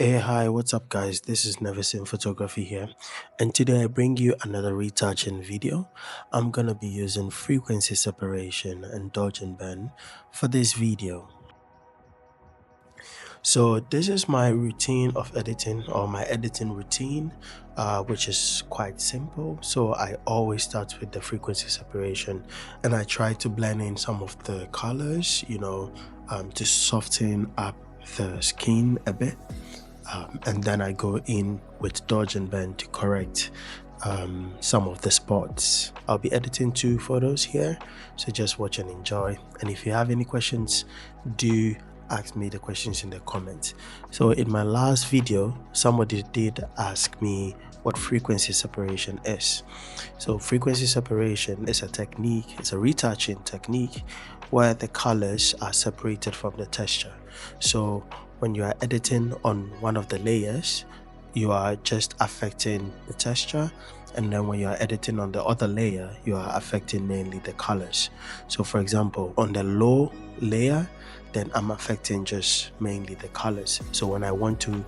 Hey, hi, what's up, guys? This is Nevesin Photography here, and today I bring you another retouching video. I'm gonna be using frequency separation and dodge and bend for this video. So this is my routine of editing, or my editing routine, which is quite simple. So I always start with the frequency separation, and I try to blend in some of the colors, to soften up the skin a bit. And then I go in with dodge and bend to correct some of the spots. I'll be editing 2 photos here, so just watch and enjoy. And if you have any questions, do ask me the questions in the comments. So in my last video, somebody did ask me what frequency separation is. So frequency separation is a technique, it's a retouching technique where the colors are separated from the texture. So when you are editing on one of the layers, you are just affecting the texture, and then when you are editing on the other layer, you are affecting mainly the colors. So for example, on the low layer, then I'm affecting just mainly the colors. So when I want to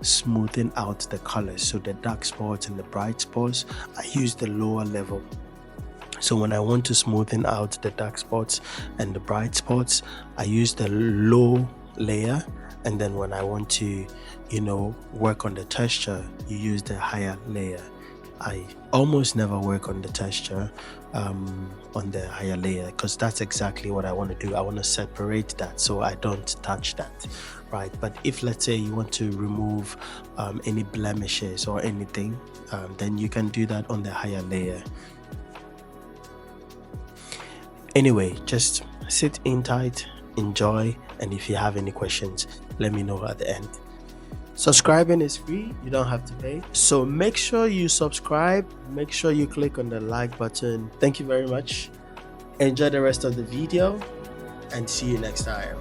smoothen out the colors, so the dark spots and the bright spots, I use the lower level. So when I want to smoothen out the dark spots and the bright spots, I use the low layer. And then when I want to work on the texture, you use the higher layer. I almost never work on the texture on the higher layer, because that's exactly what I want to do. I want to separate that so I don't touch that, right? But if, let's say, you want to remove any blemishes or anything, then you can do that on the higher layer. Anyway, just sit in tight, enjoy, and if you have any questions, let me know at the end. Subscribing is free, you don't have to pay. So make sure you subscribe, make sure you click on the like button. Thank you very much. Enjoy the rest of the video, and see you next time.